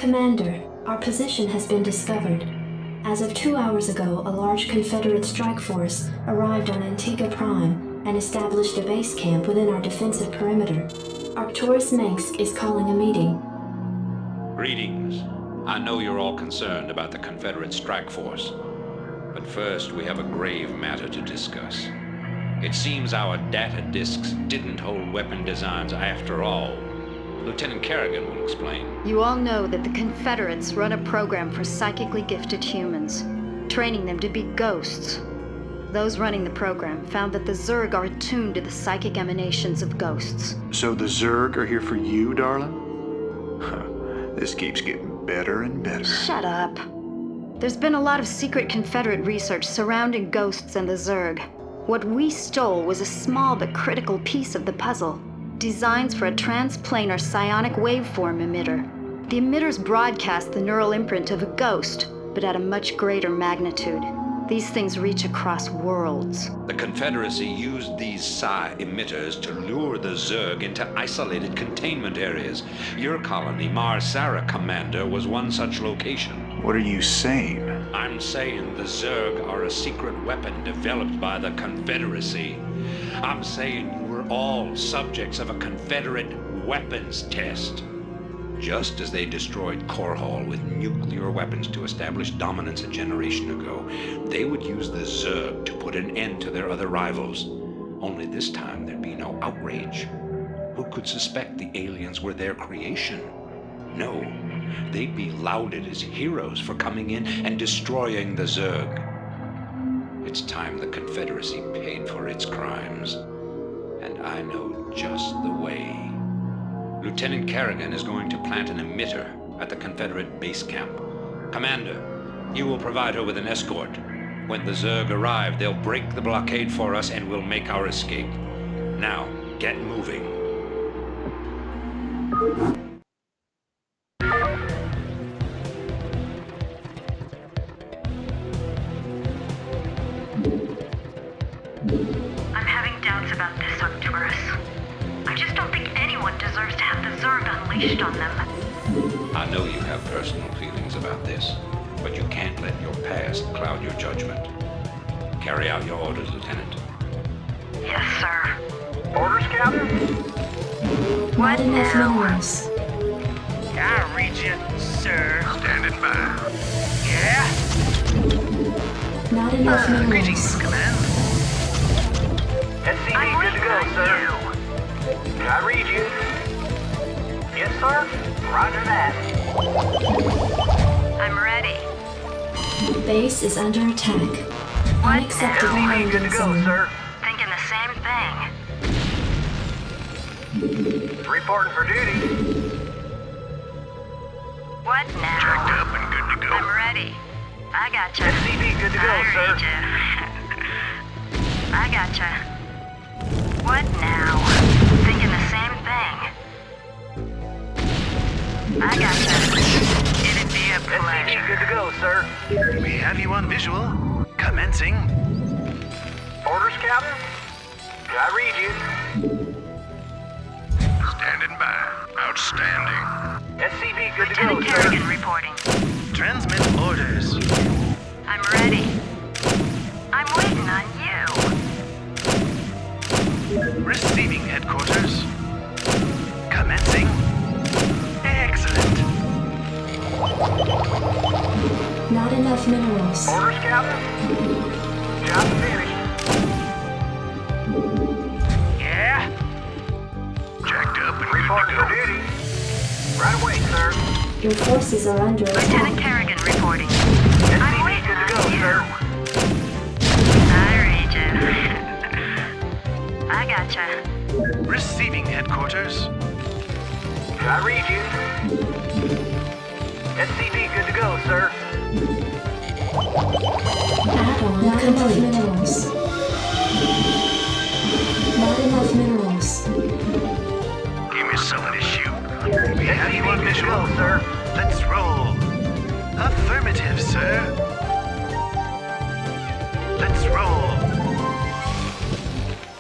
Commander, our position has been discovered. As of 2 hours ago, a large Confederate strike force arrived on Antigua Prime and established a base camp within our defensive perimeter. Arcturus Mengsk is calling a meeting. Greetings. I know you're all concerned about the Confederate strike force. But first, we have a grave matter to discuss. It seems our data disks didn't hold weapon designs after all. Lieutenant Kerrigan will explain. You all know that the Confederates run a program for psychically gifted humans, training them to be ghosts. Those running the program found that the Zerg are attuned to the psychic emanations of ghosts. So the Zerg are here for you, darling? Huh. This keeps getting better and better. Shut up. There's been a lot of secret Confederate research surrounding ghosts and the Zerg. What we stole was a small but critical piece of the puzzle. Designs for a transplanar psionic waveform emitter. The emitters broadcast the neural imprint of a ghost, but at a much greater magnitude. These things reach across worlds. The Confederacy used these psi emitters to lure the Zerg into isolated containment areas. Your colony, Mar-Sara Commander, was one such location. What are you saying? I'm saying the Zerg are a secret weapon developed by the Confederacy. I'm saying you were all subjects of a Confederate weapons test. Just as they destroyed Korhal with nuclear weapons to establish dominance a generation ago, they would use the Zerg to put an end to their other rivals. Only this time there'd be no outrage. Who could suspect the aliens were their creation? No, they'd be lauded as heroes for coming in and destroying the Zerg. It's time the Confederacy paid for its crimes. And I know just the way. Lieutenant Kerrigan is going to plant an emitter at the Confederate base camp. Commander, you will provide her with an escort. When the Zerg arrive, they'll break the blockade for us and we'll make our escape. Now, get moving. I'm having doubts about this, Arcturus. I just don't think anyone deserves to have the Zerg unleashed on them. I know you have personal feelings about this, but you can't let your past cloud your judgment. Carry out your orders, Lieutenant. Yes, sir. Orders, Captain? Not enough minerals. I read you, sir. Standing by. Yeah? Not enough minerals. Greetings, Command. SCV, good to go, sir. I read you. Yes, sir. Roger that. I'm ready. Base is under attack. Unacceptable SCV, good to landing go, zone. sir. Thinking the same thing. Reporting for duty. What now? Jacked up and good to go. I'm ready. I gotcha. SCV, good to go, I sir. read ya. I gotcha. What now? Thinking the same thing. I gotcha. It'd be a SCV, good to pleasure. go, sir. We have you on visual. Commencing. Orders, Captain? I read you. Standing by. Outstanding. SCV, good to go, Lieutenant sir. Kerrigan reporting. Transmit orders. I'm ready. I'm waiting on you. Receiving headquarters. Commencing. Excellent. Not enough minerals. Orders, Captain? Job finished. Yeah? Jacked up and Reporting for duty. Right away, sir. Your forces are under attack. Lieutenant Kerrigan reporting. I'm SCV, waiting good to go, on you. sir. I read you. I gotcha. Receiving headquarters. I read you. SCV, good to go, sir. Add-on complete. Minerals. Not enough minerals. Give me something to shoot. We have you on SCV, good to visual. go, sir. Let's roll. Affirmative, sir. Let's roll.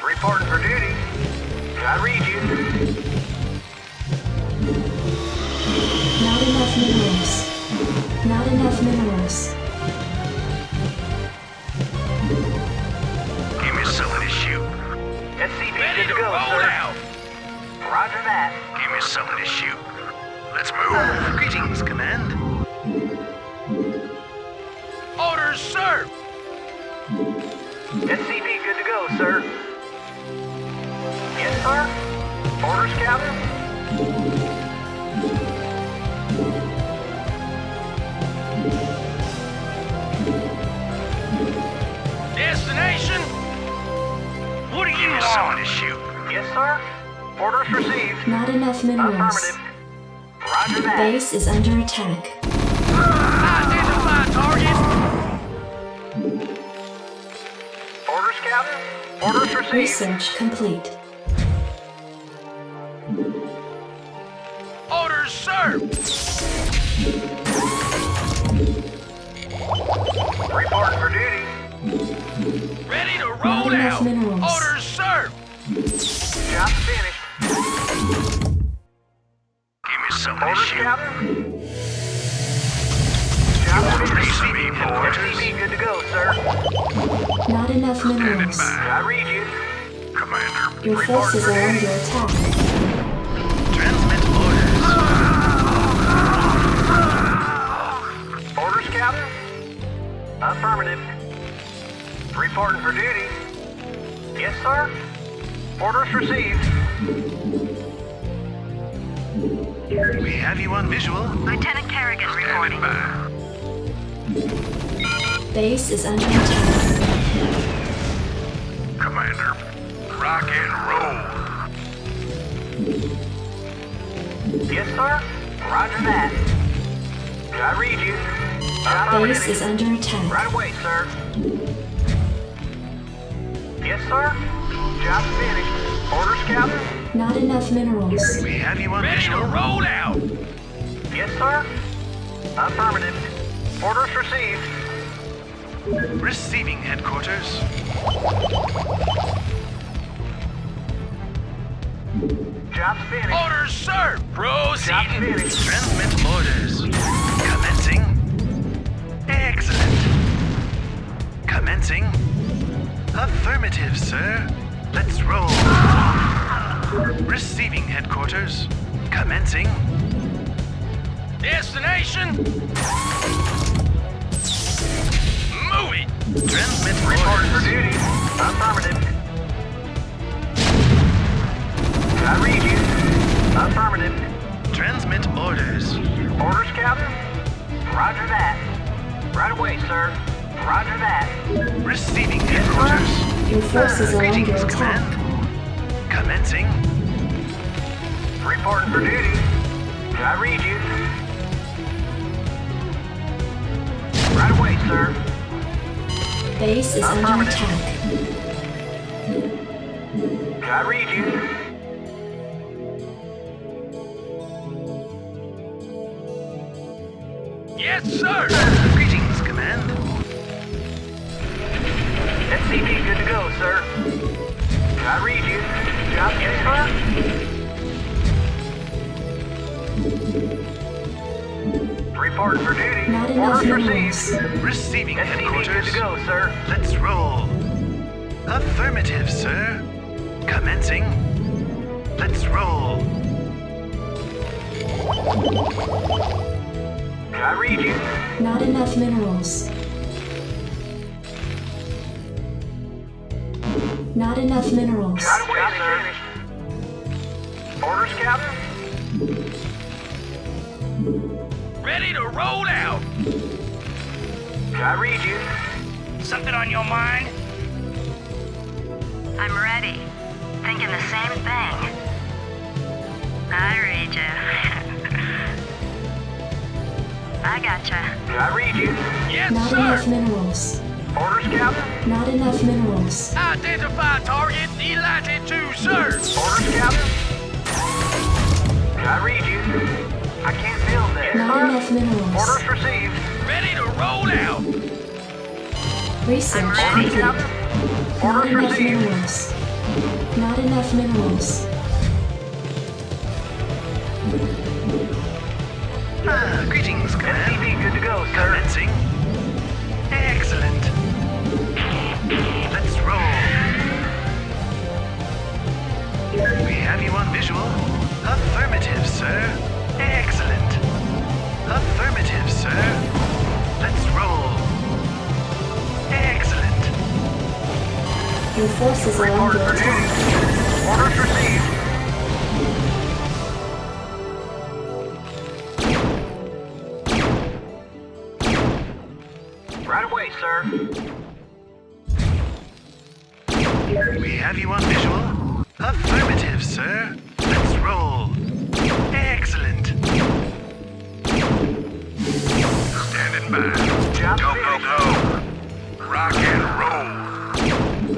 Reporting for duty. I read you. Not enough minerals. go, roll sir. out. Roger that. Give me something to shoot. Let's move. Greetings, Command. Orders, sir! SCV good to go, sir. Yes, sir. Orders, Captain. Destination? What do you Give me something to shoot. Yes, sir. Orders received. Not enough minerals. Affirmative. Roger that. Base is under attack. Identify target! Orders, Captain. Orders received. Research complete. Orders, sir! Reporting for duty. Ready to Not roll enough out! minerals. Orders, sir! Job finished. Give me something to Orders, shoot. Captain. Job finished. Receiving headquarters. SCV good to go, sir. Not enough Standing minerals. by. I read you. Commander. Your forces are under attack. Transmit orders. Orders, Captain. Affirmative. Reporting for duty. Yes, sir. Orders received. We have you on visual. Lieutenant Kerrigan Standing by. Base is under attack. Commander. Rock and roll. Yes, sir. Roger that. I read you. Base is under attack. Right away, sir. Yes, sir. Job finished. Orders, Captain. Not enough minerals. We have you on Ready to visual. roll out! Yes, sir. Affirmative. Orders received. Receiving headquarters. Job finished. Orders, sir! Job Proceeding! finished. Transmit orders. Commencing. Excellent. Commencing. Affirmative, sir. Let's roll. Receiving headquarters. Commencing. Destination? Move it! Transmit Reporting for orders. duty. Affirmative. I read you. Affirmative. Transmit orders. Orders, Captain. Roger that. Right away, sir. Roger that. Receiving headquarters. Your forces are under Greetings, attack. Command. Commencing. Reporting for duty. I read you. Right away, sir. Base is under attack. I read you. Yes, sir! Greetings, Command. SCV good to go, sir. I read you. Job yes, sir. Reporting for duty. Not enough Orders minerals. received. Receiving SCV good headquarters. to go, sir. Let's roll. Affirmative, sir. Commencing. Let's roll. I read you. Not enough minerals. Not enough minerals. Right away, sir. Orders, Captain. Ready to roll out! I read you. Something on your mind? I'm ready. Thinking the same thing. I read you. I gotcha. I read you. Yes, Not sir! enough minerals. Orders, Captain. Not enough minerals. Identify target delighted to, sir! Orders, Captain. I read you. I can't build that. Not enough minerals. Orders received. Ready to roll out! Research Orders, complete. Captain. Not Orders enough received. minerals. Not enough minerals. Greetings, Command. SCV good to go, sir. Commencing. Excellent. Let's roll. have you on visual? Affirmative, sir. Excellent. Affirmative, sir. Let's roll. Excellent. Your forces are Report under for attack. duty. Orders received. Right away, sir. We have you on visual? Affirmative, sir. Let's roll. Excellent. Standing by. Job Go, finished. go, go. Rock and roll.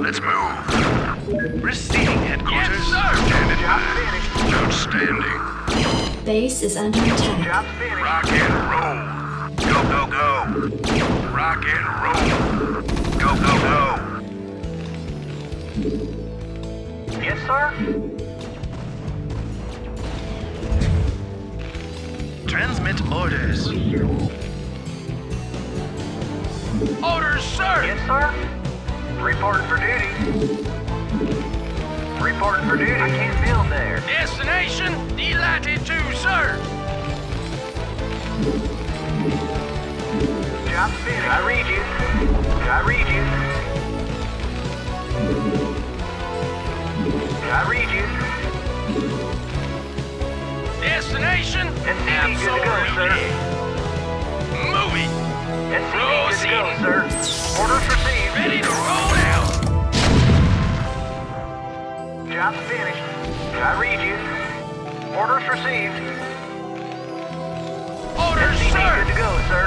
Let's move. Receiving headquarters. Yes, sir. Standing Job by. finished. Outstanding. Base is under attack. Job finished. Rock and roll. Go, go, go. Rock and roll. Go, go, go. Yes, sir. Transmit orders. Orders, sir! Yes, sir. Reporting for duty. Reporting for duty. I can't build there. Destination, D-latitude, sir! Job finished. I read you. I read you. I read you. Destination, SCV good to go, sir. absolutely. Moving, SCV good to go, sir. Orders received. ready to roll out. Job finished. I read you. Orders received. Orders, SCV sir! good to go, sir.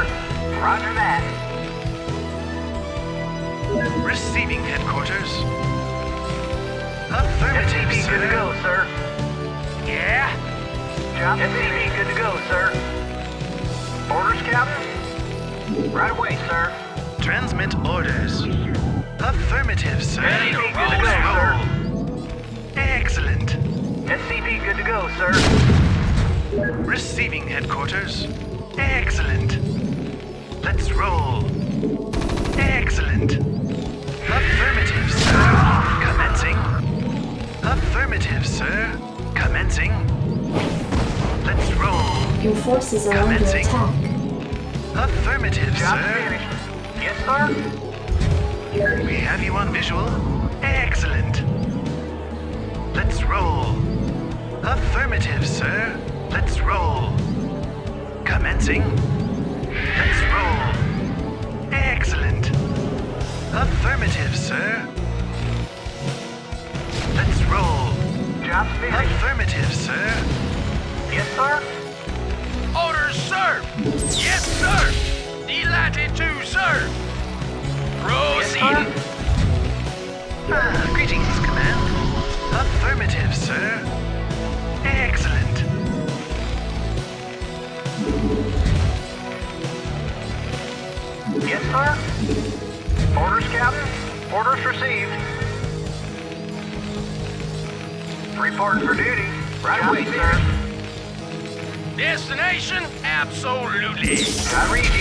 Roger that. Receiving headquarters. Affirmative, SCV good to sir. go, sir. Yeah? Job SCV good to go, sir. Orders, Captain? Right away, sir. Transmit orders. Affirmative, sir. Ready to SCV roll good to go, sir. Roll. Excellent. SCV good to go, sir. Receiving headquarters. Excellent. Let's roll. Excellent. Affirmative, sir. Commencing. Affirmative, sir. Commencing. Let's roll. Your forces are under Commencing. attack. Affirmative, Job sir. finished. Yes, sir. We have you on visual. Excellent. Let's roll. Affirmative, sir. Let's roll. Commencing. Let's roll. Excellent. Affirmative, sir. Let's roll. Job finished. Affirmative, sir. Yes, sir. Orders, sir! Yes, sir! D-latitude, sir! Proceeding. Greetings, Command. Affirmative, sir. Excellent. Yes, sir. Orders, Captain. Orders received. Reporting for duty. Right away, sir. Destination, absolutely. I read you.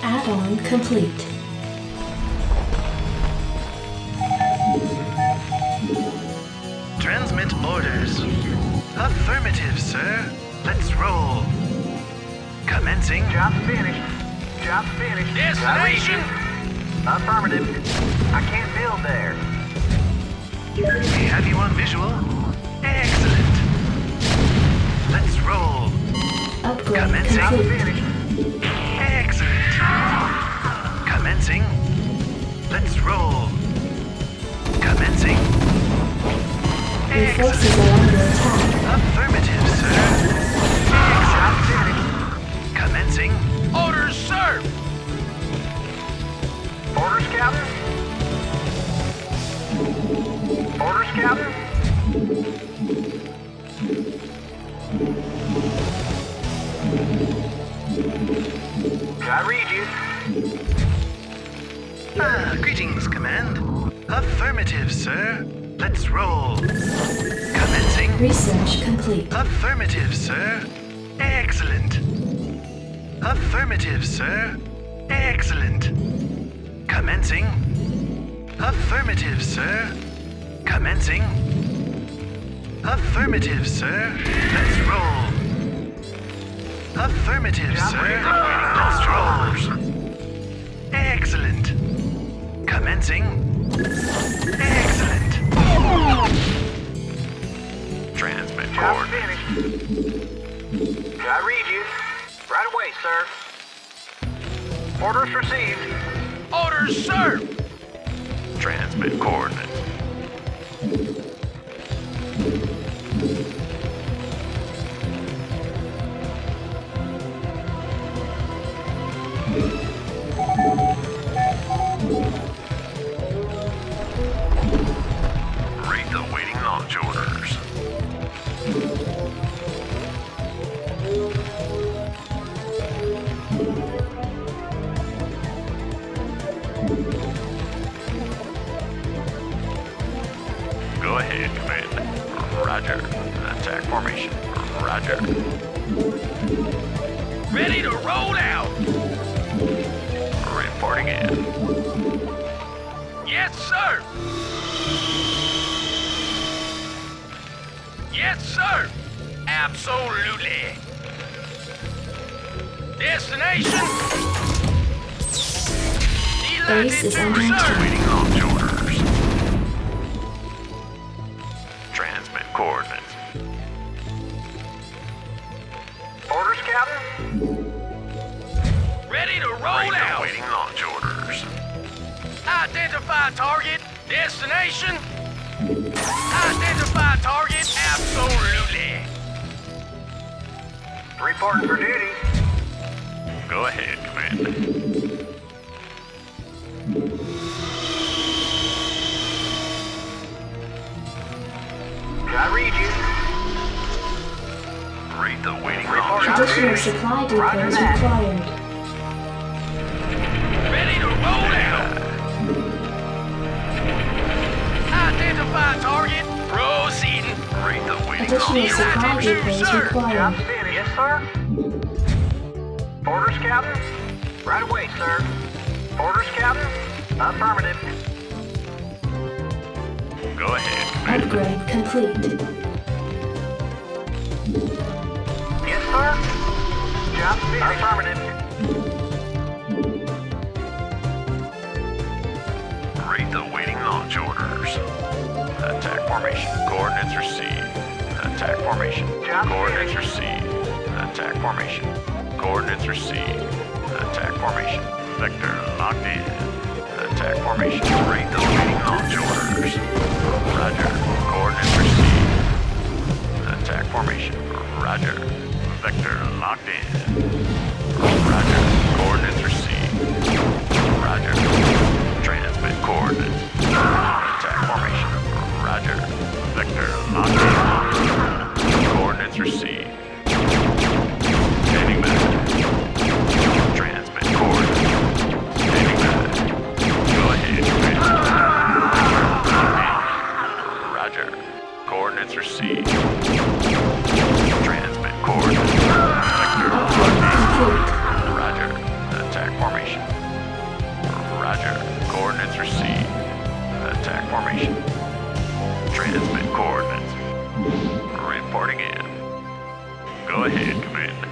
Add-on complete. Transmit orders. Affirmative, sir. Let's roll. Commencing. Job finished. Job finished. Destination, Affirmative. I can't build there. We have you on visual. Excellent. Let's roll. Upgrade Commencing. Job complete. finished. Excellent. Commencing. Let's roll. Commencing. Your forces are under attack. Affirmative, sir. Job finished. Commencing. orders, sir! Orders, Captain. Orders, Captain. I read you. Greetings, Command. Affirmative, sir. Let's roll. Commencing. Research complete. Affirmative, sir. Excellent. Affirmative, sir. Excellent. Commencing. Affirmative, sir. Commencing. Affirmative, sir. Let's roll. Affirmative, sir. Let's roll. Excellent. Commencing. Excellent. Transmit Job cord. finished. I read you. Right away, sir. Orders received. Orders, sir! Transmit coordinates. Read the waiting launch orders. Go ahead, Commander. Roger. Attack formation. Roger. Ready to roll out! Reporting in. Yes, sir! Yes, sir! Absolutely! Destination? Base is under Sir. attack. Waiting launch orders. Transmit coordinates. Orders, Captain? Ready to roll Read the out! waiting launch orders. Identify target. Destination? Identify target. Absolutely! Reporting for duty. Go ahead, Commander. I read you. Read the waiting launch Report. orders. Additional supply Roger depots that. required. Ready to roll out! Identify target. Proceeding. Read the waiting Additional launch supply Roger, depots sir. Job required. finished. Yes, sir. Orders, Captain? Right away, sir. Orders, Captain? Affirmative. Go ahead, Commander. Upgrade complete. Yes, sir. Job finished. Affirmative. Read the waiting launch orders. Attack formation. Coordinates received. Attack formation. Coordinates received. Attack formation. Coordinates received. Attack formation. Vector locked in. Attack formation. Read the waiting launch orders. Roger. Coordinates received. Attack formation. Roger. Vector locked in. Roger. Coordinates received. Roger. Transmit coordinates. Attack formation. Roger. Vector locked in. Coordinates received. Standing back. Transmit coordinates. Standing back. Go ahead, Commander. Roger. Coordinates received. Transmit coordinates. Vector locked in. Complete. Roger. Attack formation. Roger. Coordinates received. Attack formation. Transmit coordinates. Reporting in. Go ahead, Commander.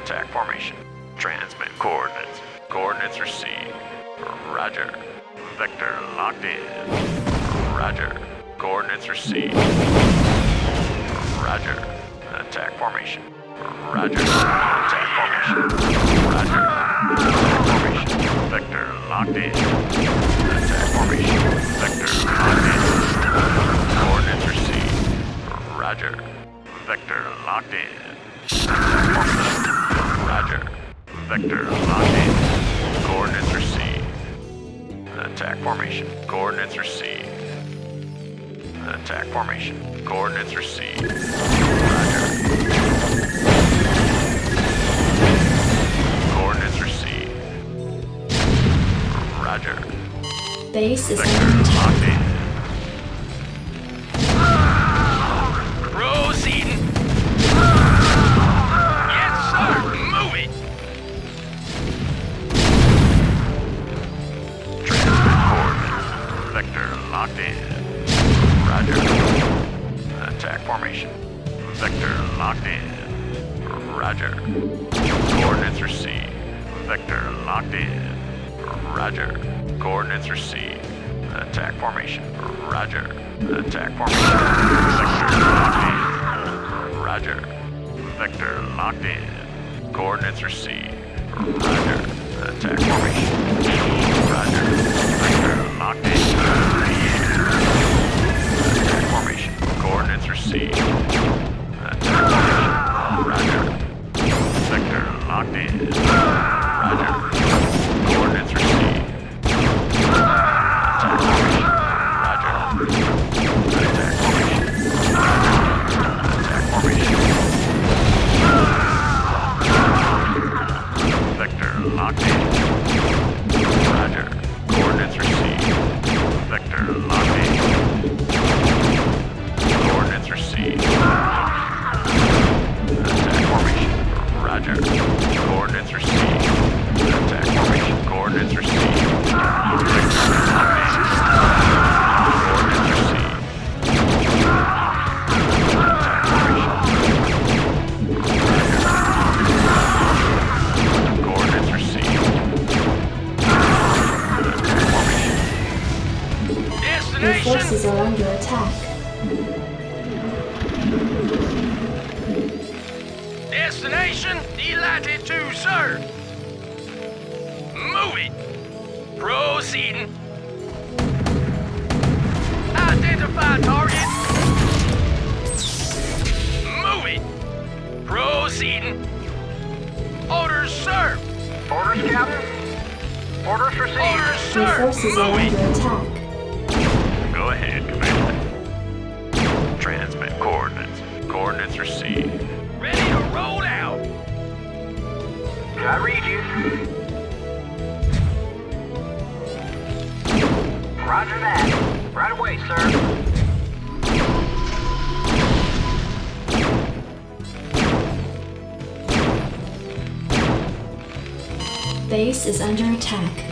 Attack formation. Transmit coordinates. Coordinates received. Roger. Vector locked in. Roger. Coordinates received. Roger. Attack formation. Roger. Attack formation. Roger. Attack formation. Vector locked in. Attack formation. Vector locked in. Coordinates received. Roger. Vector locked in. Attack formation. Roger. Vector locked in. Coordinates received. Attack formation. Coordinates received. Attack formation. Coordinates received. Roger. Coordinates received. Roger. Base is Vector under attack. locked in. Proceeding. Yes, sir. Move it. locked in. Roger. Attack formation. Vector locked in. Roger. Coordinates received. Vector locked in. Roger. Coordinates received. Attack formation. Roger. Attack formation. Vector locked in. Roger. Vector locked in. Coordinates received. Roger. Attack formation. Roger. Vector locked in. Attack formation. Coordinates received. Attack formation. Roger. Vector locked in. Roger. Coordinates received. Attack formation. Roger. Attack formation. Attack formation. Vector locked in. Roger. Coordinates received. Vector locked in. Coordinates received. Attack formation. Roger. Coordinates received. Attack formation. Coordinates received. Vector locked in. Coordinates received. Attack formation. Coordinates received. Attack formation. Your forces are under attack. Destination delighted to serve. Move it. Proceeding. Identify target. Move it. Proceeding. Orders served. Orders, Captain. Orders received. Orders Your served. forces are Move it. under attack. Go ahead, Commander. Transmit coordinates. Coordinates received. Ready to roll out. I read you. Roger that. Right away, sir. Base is under attack.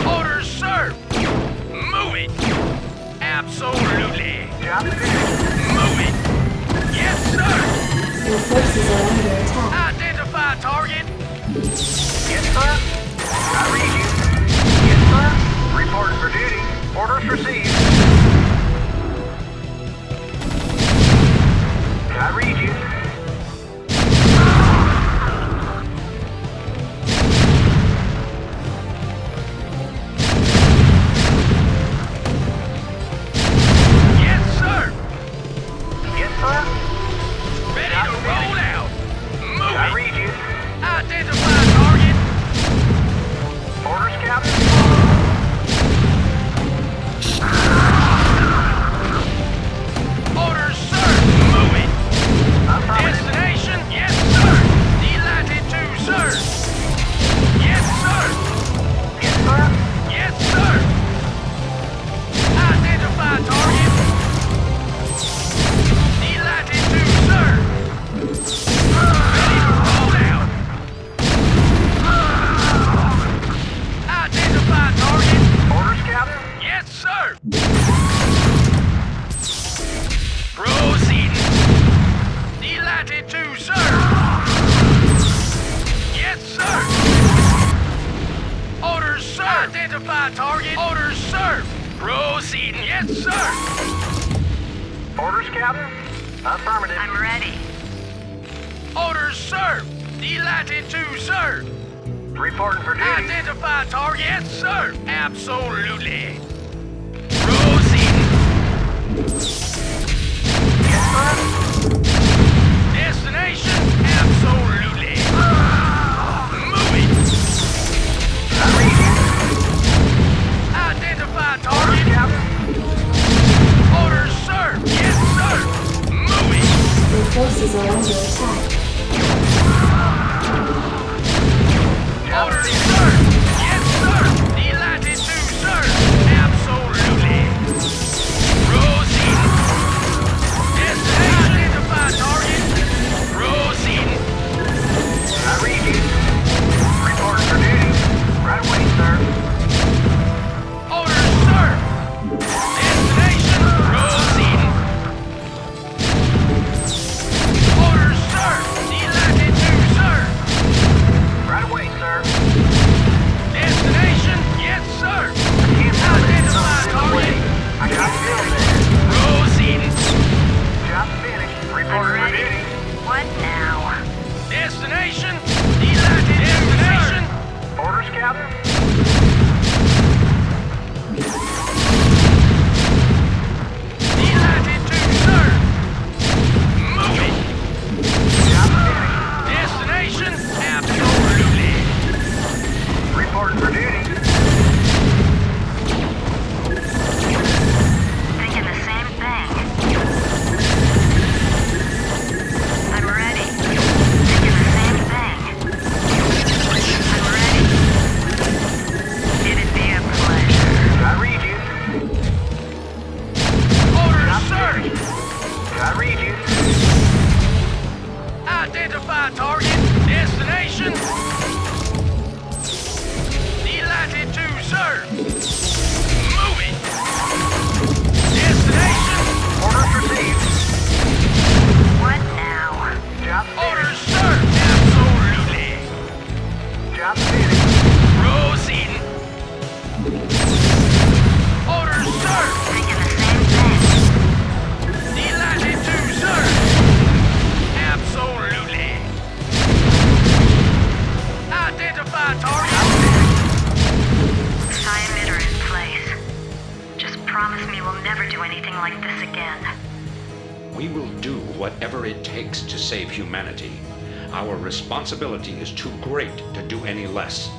Orders served. Move it. Absolutely. Move it. Yes, sir. Your forces are under attack. Identify target. Yes, sir. I read you. Yes, sir. Reporting for duty. Orders received. I read you. Yes, sir. Yes, sir. Ready to roll out. Move it. I read you. Identify target. Orders, Captain. Orders, sir. Move it. Destination, yes, sir. Delighted to, sir. Yes, sir. Yes, sir. Yes, sir. Identify target. Delighted to, sir. Ready to roll out. Identify target. Orders, Captain. Yes, sir. Proceeding. Delighted to, sir. Yes, sir. Orders, sir. Identify target. Orders, sir. Proceeding. Yes, sir. Orders, Captain. Affirmative. I'm ready. Orders, sir. Delighted to, sir. Reporting for duty. Identify target. Yes, sir. Absolutely. Proceeding. Yes, sir. Destination. Absolutely. Move it. I read you. Identify target. Orders, sir. Yes, sir. Move it. Your forces are under attack. Orders, sir. Yes, sir. Delighted to, sir. Absolutely. Proceed. Destination. Identify target. Destination. Delighted to serve. Moving. Destination. Orders received. What now? Job Orders served. Absolutely. Job finished. Proceeding. Orders served. Thinking the same thing. Delighted to serve. Absolutely. Identify target. Psi emitter in place. Just promise me we'll never do anything like this again. We will do whatever it takes to save humanity. Our responsibility is too great to do any less.